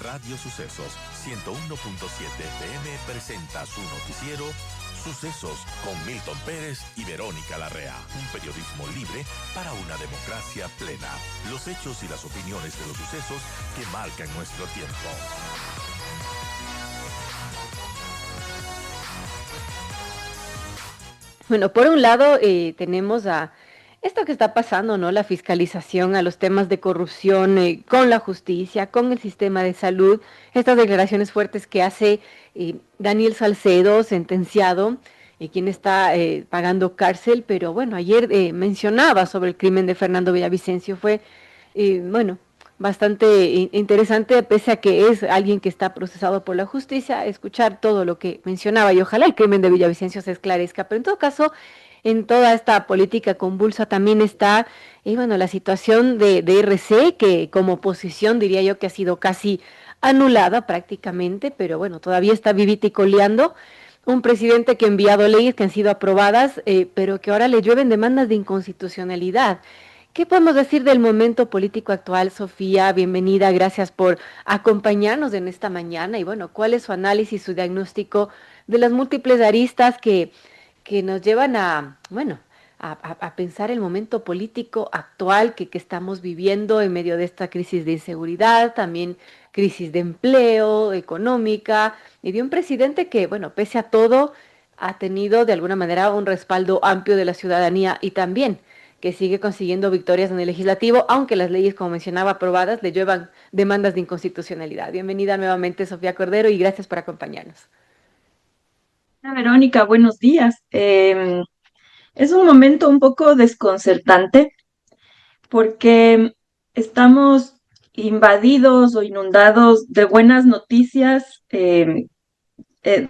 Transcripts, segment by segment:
Radio Sucesos 101.7 FM presenta su noticiero Sucesos con Milton Pérez y Verónica Larrea. Un periodismo libre para una democracia plena. Los hechos y las opiniones de los sucesos que marcan nuestro tiempo. Bueno, por un lado tenemos a esto que está pasando, ¿no? La fiscalización a los temas de corrupción con la justicia, con el sistema de salud, estas declaraciones fuertes que hace Daniel Salcedo, sentenciado, quien está pagando cárcel, pero bueno, ayer mencionaba sobre el crimen de Fernando Villavicencio, fue, bueno, bastante interesante, pese a que es alguien que está procesado por la justicia, escuchar todo lo que mencionaba y ojalá el crimen de Villavicencio se esclarezca, pero en todo caso, en toda esta política convulsa también está, bueno, la situación de RC, que como oposición diría yo que ha sido casi anulada prácticamente, pero bueno, todavía está vivita y coleando. Un presidente que ha enviado leyes que han sido aprobadas, pero que ahora le llueven demandas de inconstitucionalidad. ¿Qué podemos decir del momento político actual, Sofía? Bienvenida, gracias por acompañarnos en esta mañana. Y bueno, ¿cuál es su análisis, su diagnóstico de las múltiples aristas que nos llevan a, bueno, a pensar el momento político actual que estamos viviendo en medio de esta crisis de inseguridad, también crisis de empleo, económica, y de un presidente que, bueno, pese a todo, ha tenido de alguna manera un respaldo amplio de la ciudadanía y también que sigue consiguiendo victorias en el legislativo, aunque las leyes, como mencionaba, aprobadas, le llevan demandas de inconstitucionalidad. Bienvenida nuevamente, Sofía Cordero, y gracias por acompañarnos. Hola, Verónica, buenos días. Es un momento un poco desconcertante porque estamos invadidos o inundados de buenas noticias, en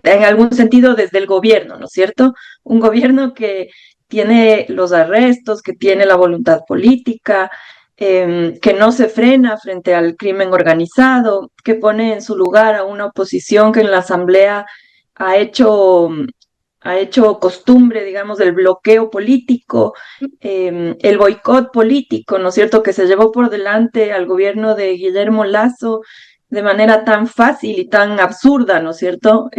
algún sentido desde el gobierno, ¿no es cierto? Un gobierno que tiene los arrestos, que tiene la voluntad política, que no se frena frente al crimen organizado, que pone en su lugar a una oposición que en la Asamblea ha hecho, ha hecho costumbre, digamos, del bloqueo político, el boicot político, ¿no es cierto?, que se llevó por delante al gobierno de Guillermo Lasso de manera tan fácil y tan absurda, ¿no es cierto?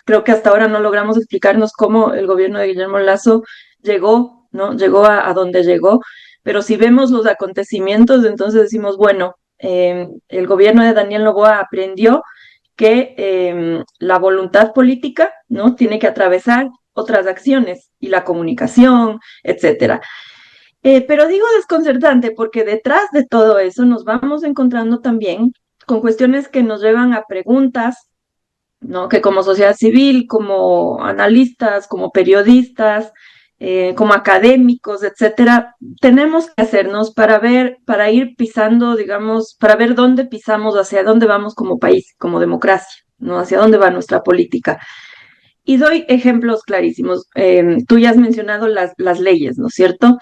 Creo que hasta ahora no logramos explicarnos cómo el gobierno de Guillermo Lasso llegó, ¿no? Llegó a donde llegó, pero si vemos los acontecimientos, entonces decimos, bueno, el gobierno de Daniel Noboa aprendió que la voluntad política, ¿no?, tiene que atravesar otras acciones y la comunicación, etcétera. Pero digo desconcertante porque detrás de todo eso nos vamos encontrando también con cuestiones que nos llevan a preguntas, ¿no?, que como sociedad civil, como analistas, como periodistas, como académicos, etcétera, tenemos que hacernos para ver, para ir pisando, digamos, para ver dónde pisamos, hacia dónde vamos como país, como democracia, ¿no?, hacia dónde va nuestra política. Y doy ejemplos clarísimos. Tú ya has mencionado las leyes, ¿no es cierto?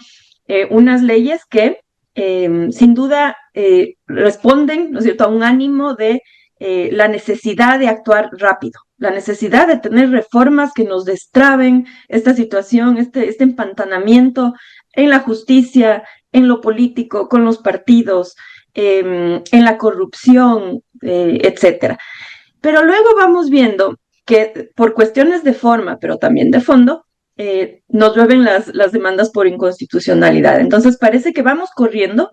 Unas leyes que sin duda responden, ¿no es cierto?, a un ánimo de la necesidad de actuar rápido, la necesidad de tener reformas que nos destraben esta situación, este empantanamiento en la justicia, en lo político, con los partidos, en la corrupción, etcétera. Pero luego vamos viendo que por cuestiones de forma, pero también de fondo, nos llueven las demandas por inconstitucionalidad. Entonces parece que vamos corriendo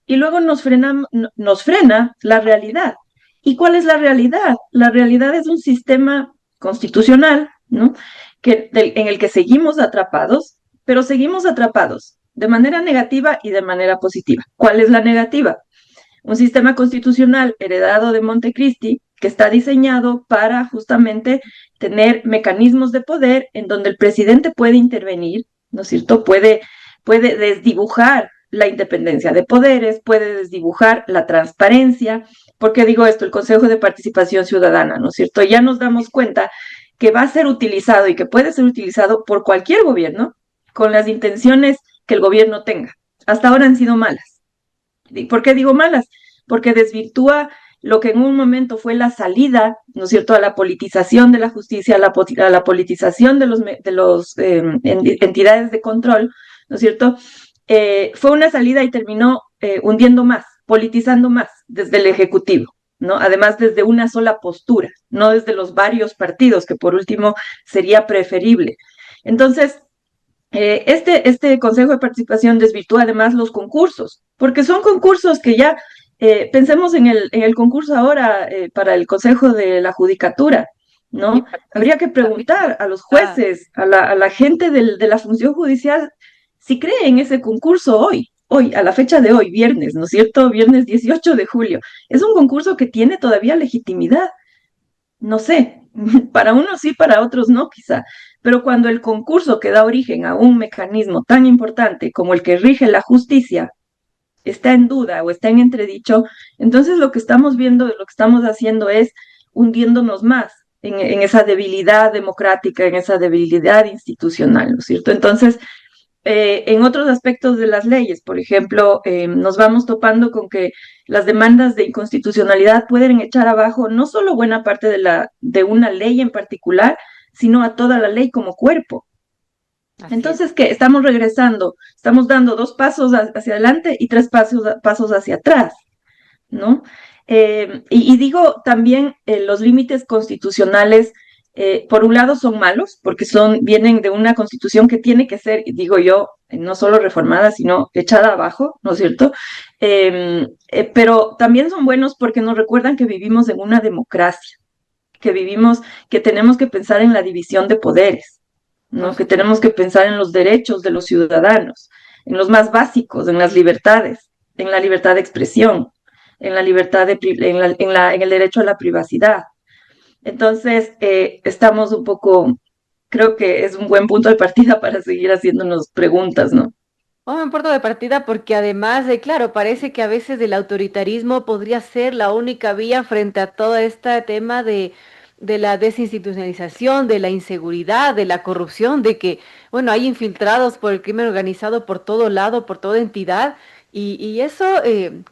y luego nos frena la realidad. ¿Y cuál es la realidad? La realidad es un sistema constitucional, ¿no?, en el que seguimos atrapados, pero seguimos atrapados de manera negativa y de manera positiva. ¿Cuál es la negativa? Un sistema constitucional heredado de Montecristi que está diseñado para justamente tener mecanismos de poder en donde el presidente puede intervenir, ¿no es cierto? Puede desdibujar la independencia de poderes, puede desdibujar la transparencia. ¿Por qué digo esto? El Consejo de Participación Ciudadana, ¿no es cierto? Ya nos damos cuenta que va a ser utilizado y que puede ser utilizado por cualquier gobierno con las intenciones que el gobierno tenga. Hasta ahora han sido malas. ¿Por qué digo malas? Porque desvirtúa lo que en un momento fue la salida, ¿no es cierto?, a la politización de la justicia, a la politización de los entidades de control, ¿no es cierto? Fue una salida y terminó hundiendo más, politizando más desde el Ejecutivo. ¿no? Además, desde una sola postura, no desde los varios partidos, que por último sería preferible. Entonces, este Consejo de Participación desvirtúa además los concursos, porque son concursos que ya, pensemos en el concurso ahora para el Consejo de la Judicatura, Y ¿no? Habría que participan también. preguntar a los Ah, jueces, a la gente de la función judicial, si cree en ese concurso hoy, a la fecha de hoy, viernes, ¿no es cierto? Viernes 18 de julio. Es un concurso que tiene todavía legitimidad, no sé, para unos sí, para otros no, quizá. Pero cuando el concurso que da origen a un mecanismo tan importante como el que rige la justicia está en duda o está en entredicho, entonces lo que estamos viendo, lo que estamos haciendo es hundiéndonos más en esa debilidad democrática, en esa debilidad institucional, ¿no es cierto? Entonces, en otros aspectos de las leyes, por ejemplo, nos vamos topando con que las demandas de inconstitucionalidad pueden echar abajo no solo buena parte de una ley en particular, sino a toda la ley como cuerpo. así es. Entonces, ¿qué? Estamos regresando, estamos dando dos pasos hacia adelante y tres pasos hacia atrás, ¿no? Y digo también los límites constitucionales, por un lado son malos, porque vienen de una constitución que tiene que ser, digo yo, no solo reformada, sino echada abajo, ¿no es cierto? Pero también son buenos porque nos recuerdan que vivimos en una democracia, que vivimos, que tenemos que pensar en la división de poderes, Por ¿no? Que supuesto. tenemos que pensar en los derechos de los ciudadanos, en los más básicos, en las libertades, en la libertad de expresión, en la libertad en el derecho a la privacidad. Entonces, estamos un poco, creo que es un buen punto de partida para seguir haciéndonos preguntas, ¿no? Oh, me punto de partida porque además, claro, parece que a veces el autoritarismo podría ser la única vía frente a todo este tema de la desinstitucionalización, de la inseguridad, de la corrupción, de que, bueno, hay infiltrados por el crimen organizado por todo lado, por toda entidad, y eso,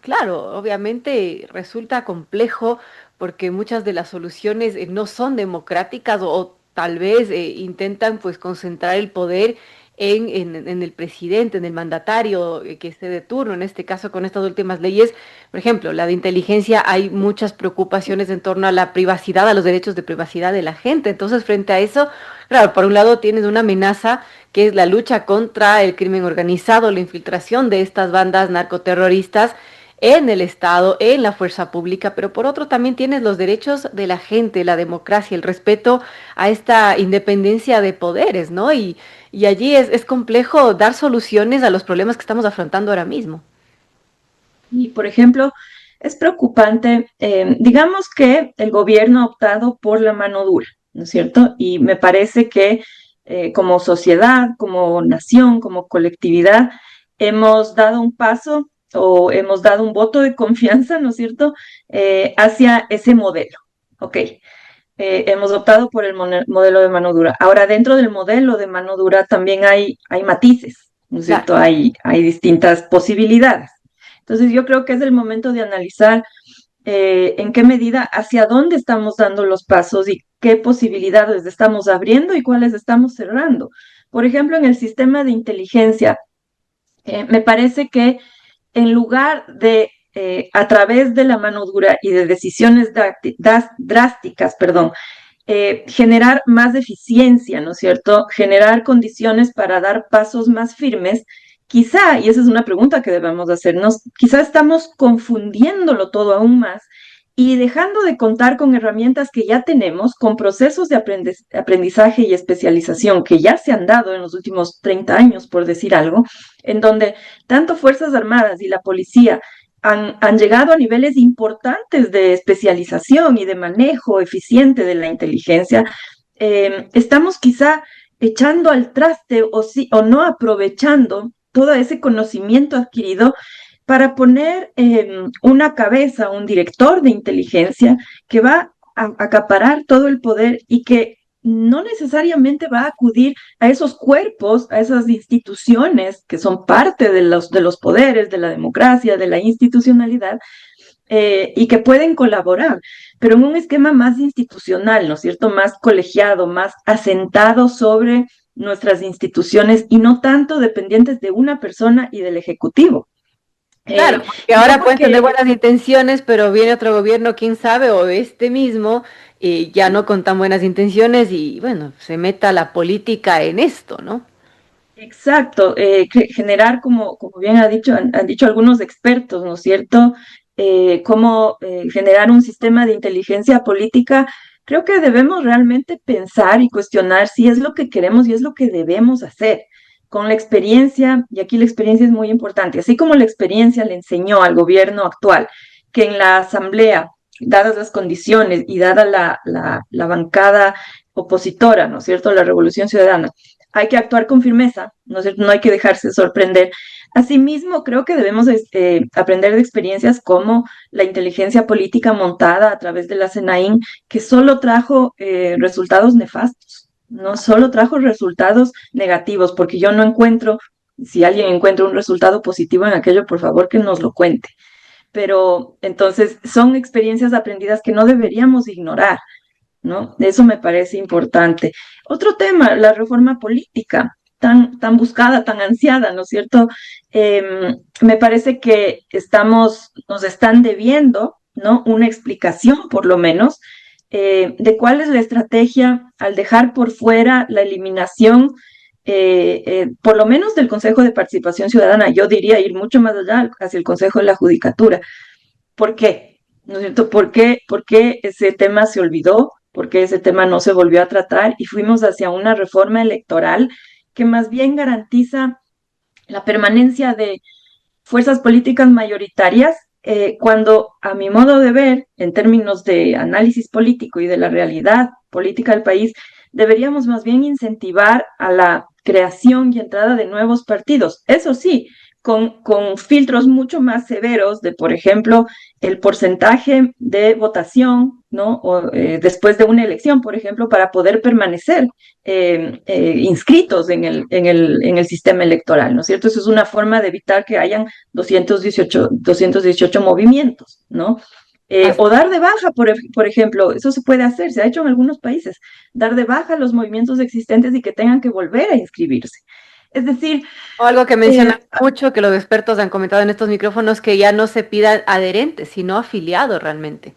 claro, obviamente resulta complejo porque muchas de las soluciones no son democráticas o tal vez intentan pues concentrar el poder en el presidente, en el mandatario que esté de turno, en este caso con estas últimas leyes, por ejemplo, la de inteligencia, hay muchas preocupaciones en torno a la privacidad, a los derechos de privacidad de la gente. Entonces, frente a eso, claro, por un lado tienes una amenaza que es la lucha contra el crimen organizado, la infiltración de estas bandas narcoterroristas en el Estado, en la fuerza pública, pero por otro también tienes los derechos de la gente, la democracia, el respeto a esta independencia de poderes, ¿no? Y allí es complejo dar soluciones a los problemas que estamos afrontando ahora mismo. Y, por ejemplo, es preocupante, digamos que el gobierno ha optado por la mano dura, ¿no es cierto? Y me parece que como sociedad, como nación, como colectividad, hemos dado un paso o hemos dado un voto de confianza, ¿no es cierto?, hacia ese modelo. Ok, hemos optado por el modelo de mano dura. Ahora, dentro del modelo de mano dura también hay matices, ¿no es Claro. cierto? Hay distintas posibilidades. Entonces, yo creo que es el momento de analizar en qué medida, hacia dónde estamos dando los pasos y qué posibilidades estamos abriendo y cuáles estamos cerrando. Por ejemplo, en el sistema de inteligencia, me parece que en lugar de a través de la mano dura y de decisiones drásticas, perdón, generar más eficiencia, ¿no es cierto? Generar condiciones para dar pasos más firmes. Quizá, y esa es una pregunta que debemos hacernos, quizá estamos confundiéndolo todo aún más y dejando de contar con herramientas que ya tenemos, con procesos de aprendizaje y especialización que ya se han dado en los últimos 30 años, por decir algo, en donde tanto Fuerzas Armadas y la policía han llegado a niveles importantes de especialización y de manejo eficiente de la inteligencia. Estamos quizá echando al traste o no aprovechando todo ese conocimiento adquirido para poner una cabeza, un director de inteligencia que va a acaparar todo el poder y que no necesariamente va a acudir a esos cuerpos, a esas instituciones que son parte de los poderes, de la democracia, de la institucionalidad, y que pueden colaborar, pero en un esquema más institucional, ¿no es cierto? Más colegiado, más asentado sobre nuestras instituciones y no tanto dependientes de una persona y del Ejecutivo. Claro, porque Y no ahora pueden tener porque, buenas intenciones, pero viene otro gobierno, quién sabe, o este mismo, ya no con tan buenas intenciones y bueno, se meta la política en esto, ¿no? exacto, generar, como bien han dicho algunos expertos, ¿no es cierto? Cómo generar un sistema de inteligencia política. Creo que debemos realmente pensar y cuestionar si es lo que queremos y es lo que debemos hacer. Con la experiencia, y aquí la experiencia es muy importante, así como la experiencia le enseñó al gobierno actual que en la asamblea, dadas las condiciones y dada la bancada opositora, ¿no es cierto?, la Revolución Ciudadana, hay que actuar con firmeza, ¿no es cierto? No hay que dejarse sorprender. Asimismo, creo que debemos aprender de experiencias como la inteligencia política montada a través de la CENAIN, que solo trajo resultados nefastos, no solo trajo resultados negativos, porque yo no encuentro, si alguien encuentra un resultado positivo en aquello, por favor que nos lo cuente. Pero entonces son experiencias aprendidas que no deberíamos ignorar, ¿no? Eso me parece importante. Otro tema, la reforma política, tan buscada, tan ansiada, ¿no es cierto? Me parece que nos están debiendo, ¿no? Una explicación, por lo menos, de cuál es la estrategia al dejar por fuera la eliminación, por lo menos del Consejo de Participación Ciudadana. Yo diría ir mucho más allá hacia el Consejo de la Judicatura. ¿Por qué? ¿No es cierto? ¿Por qué ese tema se olvidó? ¿Por qué ese tema no se volvió a tratar? Y fuimos hacia una reforma electoral que más bien garantiza la permanencia de fuerzas políticas mayoritarias, cuando a mi modo de ver, en términos de análisis político y de la realidad política del país, deberíamos más bien incentivar a la creación y entrada de nuevos partidos. Eso sí, con filtros mucho más severos de, por ejemplo, el porcentaje de votación, ¿no? O, después de una elección, por ejemplo, para poder permanecer inscritos en el sistema electoral, ¿no es cierto? Eso es una forma de evitar que hayan 218 movimientos, ¿no? O dar de baja, por ejemplo, eso se puede hacer, se ha hecho en algunos países, dar de baja los movimientos existentes y que tengan que volver a inscribirse. Es decir, O algo que eh, menciona mucho, que los expertos han comentado en estos micrófonos, que ya no se pidan adherentes, sino afiliados realmente.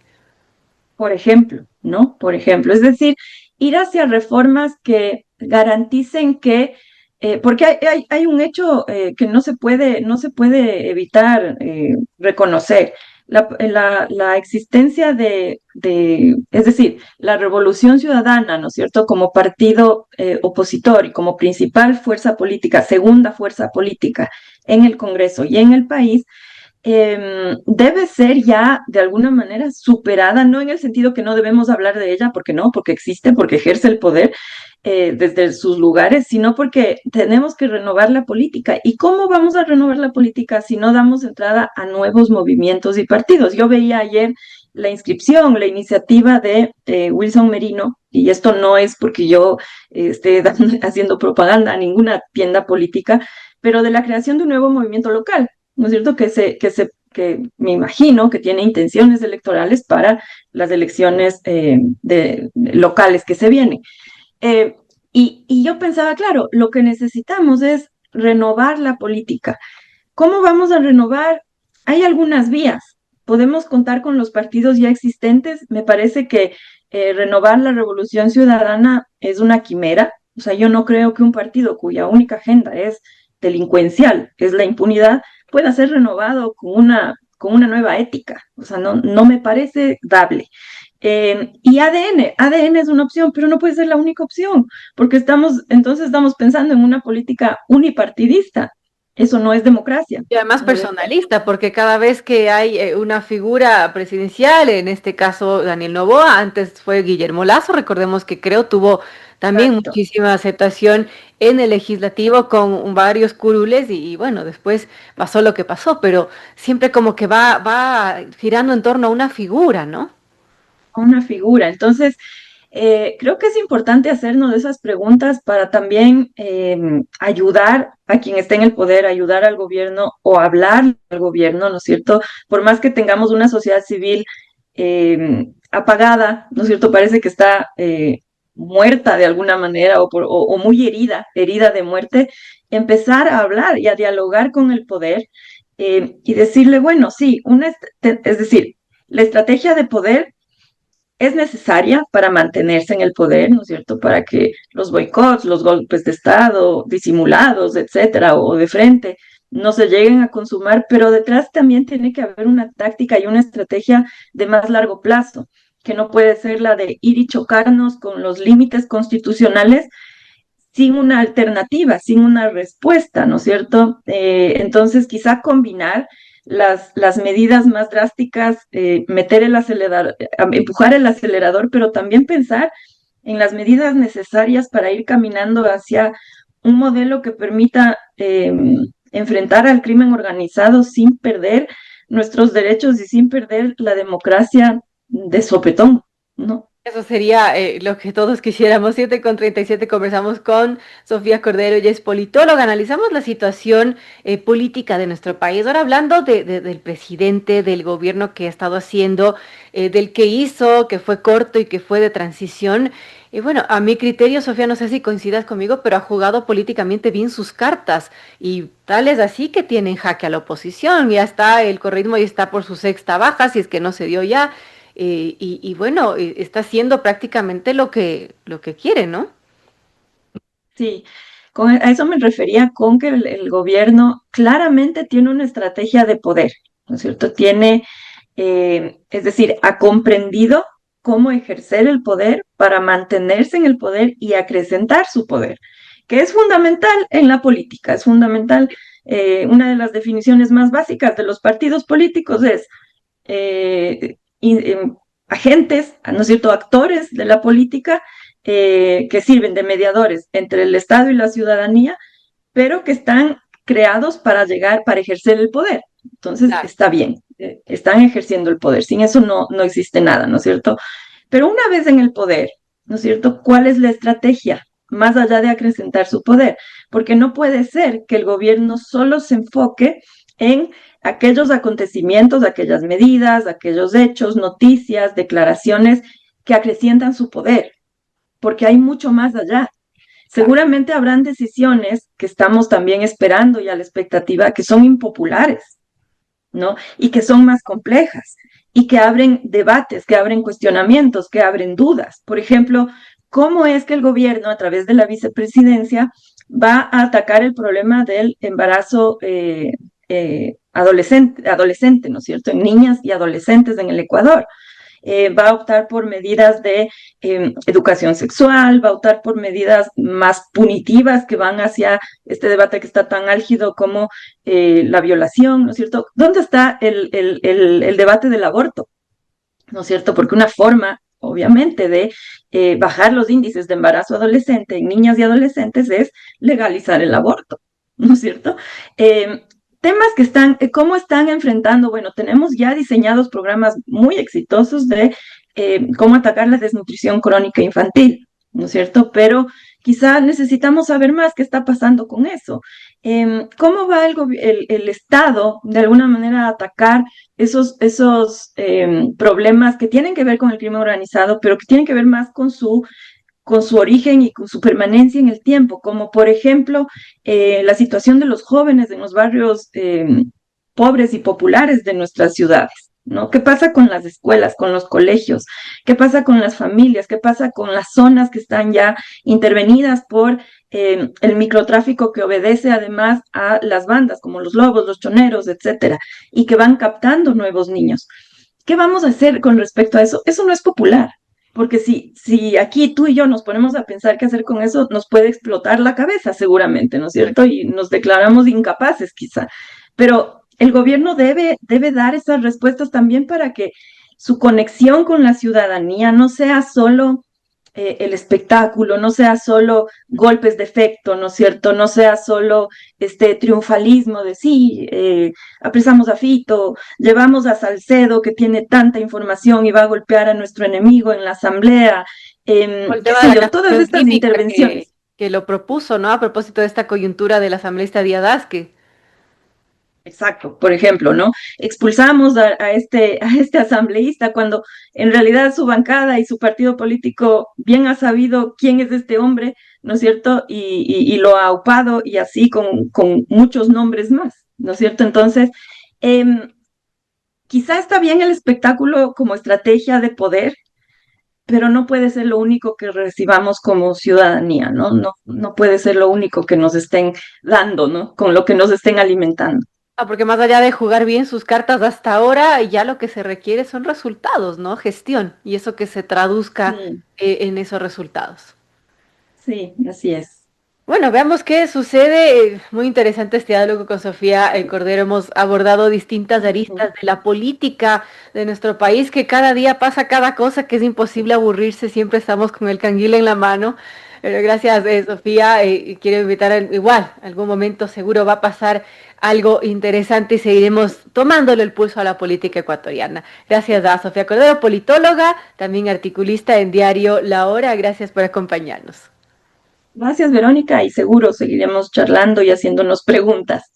por ejemplo, ¿no? Por ejemplo, es decir, ir hacia reformas que garanticen que, porque hay un hecho que no se puede evitar reconocer. La existencia es decir, la Revolución Ciudadana, ¿no es cierto?, como partido opositor y como principal fuerza política, segunda fuerza política en el Congreso y en el país, debe ser ya de alguna manera superada, no en el sentido que no debemos hablar de ella, porque no, porque existe, porque ejerce el poder desde sus lugares, sino porque tenemos que renovar la política. ¿Y cómo vamos a renovar la política si no damos entrada a nuevos movimientos y partidos? Yo veía ayer la inscripción, la iniciativa de Wilson Merino, y esto no es porque yo esté haciendo propaganda a ninguna tienda política, pero de la creación de un nuevo movimiento local, ¿no es cierto? Que me imagino que tiene intenciones electorales para las elecciones locales que se vienen. Eh, y yo pensaba, claro, lo que necesitamos es renovar la política. ¿Cómo vamos a renovar? Hay algunas vías. Podemos contar con los partidos ya existentes. Me parece que renovar la Revolución Ciudadana es una quimera. O sea, yo no creo que un partido cuya única agenda es delincuencial, es la impunidad, pueda ser renovado con una nueva ética. O sea, no me parece dable. Y ADN es una opción, pero no puede ser la única opción, porque entonces estamos pensando en una política unipartidista. Eso no es democracia. Y además ¿No es? personalista, porque cada vez que hay una figura presidencial, en este caso Daniel Noboa, antes fue Guillermo Lazo, recordemos que creo tuvo también Exacto. muchísima aceptación en el legislativo con varios curules y bueno, después pasó lo que pasó, pero siempre como que va girando en torno a una figura, ¿no? Una figura. Entonces, creo que es importante hacernos esas preguntas para también ayudar a quien esté en el poder, ayudar al gobierno o hablar al gobierno, ¿no es cierto? Por más que tengamos una sociedad civil apagada, ¿no es cierto? Parece que está muerta de alguna manera o muy herida de muerte, empezar a hablar y a dialogar con el poder, y decirle, bueno, sí, es decir, la estrategia de poder es necesaria para mantenerse en el poder, ¿no es cierto? Para que los boicots, los golpes de Estado disimulados, etcétera, o de frente, no se lleguen a consumar, pero detrás también tiene que haber una táctica y una estrategia de más largo plazo, que no puede ser la de ir y chocarnos con los límites constitucionales sin una alternativa, sin una respuesta, ¿no es cierto? Entonces, quizá combinar las medidas más drásticas, meter el acelerador, empujar el acelerador, pero también pensar en las medidas necesarias para ir caminando hacia un modelo que permita enfrentar al crimen organizado sin perder nuestros derechos y sin perder la democracia de sopetón, ¿no? Eso sería lo que todos quisiéramos. 7:37 conversamos con Sofía Cordero, ella es politóloga, analizamos la situación política de nuestro país. Ahora hablando del presidente, del gobierno que ha estado haciendo, del que hizo, que fue corto y que fue de transición. Y bueno, a mi criterio, Sofía, no sé si coincidas conmigo, pero ha jugado políticamente bien sus cartas y tal es así que tiene en jaque a la oposición. Ya está, el correísmo ya está por su sexta baja, si es que no se dio ya. Y bueno, está haciendo prácticamente lo que quiere, ¿no? Sí, a eso me refería con que el gobierno claramente tiene una estrategia de poder, ¿no es cierto? Es decir, ha comprendido cómo ejercer el poder para mantenerse en el poder y acrecentar su poder, que es fundamental en la política, es fundamental. Una de las definiciones más básicas de los partidos políticos es agentes, ¿no es cierto?, actores de la política que sirven de mediadores entre el Estado y la ciudadanía, pero que están creados para llegar, para ejercer el poder. Entonces, Claro. está bien, están ejerciendo el poder. Sin eso no existe nada, ¿no es cierto? Pero una vez en el poder, ¿no es cierto? ¿Cuál es la estrategia? Más allá de acrecentar su poder, porque no puede ser que el gobierno solo se enfoque en aquellos acontecimientos, aquellas medidas, aquellos hechos, noticias, declaraciones que acrecientan su poder, porque hay mucho más allá. Claro. Seguramente habrán decisiones que estamos también esperando y a la expectativa que son impopulares, ¿no? Y que son más complejas y que abren debates, que abren cuestionamientos, que abren dudas. Por ejemplo, ¿cómo es que el gobierno, a través de la vicepresidencia, va a atacar el problema del embarazo adolescente, ¿no es cierto?, en niñas y adolescentes en el Ecuador? Va a optar por medidas de educación sexual, va a optar por medidas más punitivas que van hacia este debate que está tan álgido como la violación, ¿no es cierto? ¿Dónde está el debate del aborto? ¿No es cierto? Porque una forma, obviamente, de bajar los índices de embarazo adolescente en niñas y adolescentes es legalizar el aborto, ¿no es cierto? Temas que están, cómo están enfrentando, bueno, tenemos ya diseñados programas muy exitosos de cómo atacar la desnutrición crónica infantil, ¿no es cierto? Pero quizá necesitamos saber más qué está pasando con eso. ¿Cómo va el Estado, de alguna manera, a atacar esos problemas que tienen que ver con el crimen organizado, pero que tienen que ver más con su origen y con su permanencia en el tiempo, como por ejemplo la situación de los jóvenes en los barrios pobres y populares de nuestras ciudades, ¿no? ¿Qué pasa con las escuelas, con los colegios? ¿Qué pasa con las familias? ¿Qué pasa con las zonas que están ya intervenidas por el microtráfico que obedece además a las bandas como los lobos, los choneros, etcétera, y que van captando nuevos niños? ¿Qué vamos a hacer con respecto a eso? Eso no es popular. Porque si aquí tú y yo nos ponemos a pensar qué hacer con eso, nos puede explotar la cabeza seguramente, ¿no es cierto? Y nos declaramos incapaces quizá. Pero el gobierno debe dar esas respuestas también para que su conexión con la ciudadanía no sea solo el espectáculo, no sea solo golpes de efecto, ¿no es cierto? No sea solo este triunfalismo de sí, apresamos a Fito, llevamos a Salcedo que tiene tanta información y va a golpear a nuestro enemigo en la asamblea, O el qué tema de sé la yo, todas canción estas típica intervenciones. que lo propuso, ¿no? A propósito de esta coyuntura del asambleísta Díaz que Exacto, por ejemplo, ¿no? Expulsamos a este asambleísta cuando en realidad su bancada y su partido político bien ha sabido quién es este hombre, ¿no es cierto? Y lo ha aupado y así con muchos nombres más, ¿no es cierto? Entonces, em, quizá está bien el espectáculo como estrategia de poder, pero no puede ser lo único que recibamos como ciudadanía, ¿no? No puede ser lo único que nos estén dando, ¿no? Con lo que nos estén alimentando. Porque más allá de jugar bien sus cartas hasta ahora, ya lo que se requiere son resultados, ¿no? Gestión, y eso que se traduzca Sí, en esos resultados. sí, así es. Bueno, veamos qué sucede. Muy interesante este diálogo con Sofía Cordero. Hemos abordado distintas Ujú. aristas de la política de nuestro país, que cada día pasa cada cosa, que es imposible aburrirse, siempre estamos con el canguil en la mano. Pero gracias, Sofía. Y quiero invitar igual, algún momento seguro va a pasar algo interesante y seguiremos tomándole el pulso a la política ecuatoriana. Gracias a Sofía Cordero, politóloga, también articulista en diario La Hora. Gracias por acompañarnos. Gracias, Verónica, y seguro seguiremos charlando y haciéndonos preguntas.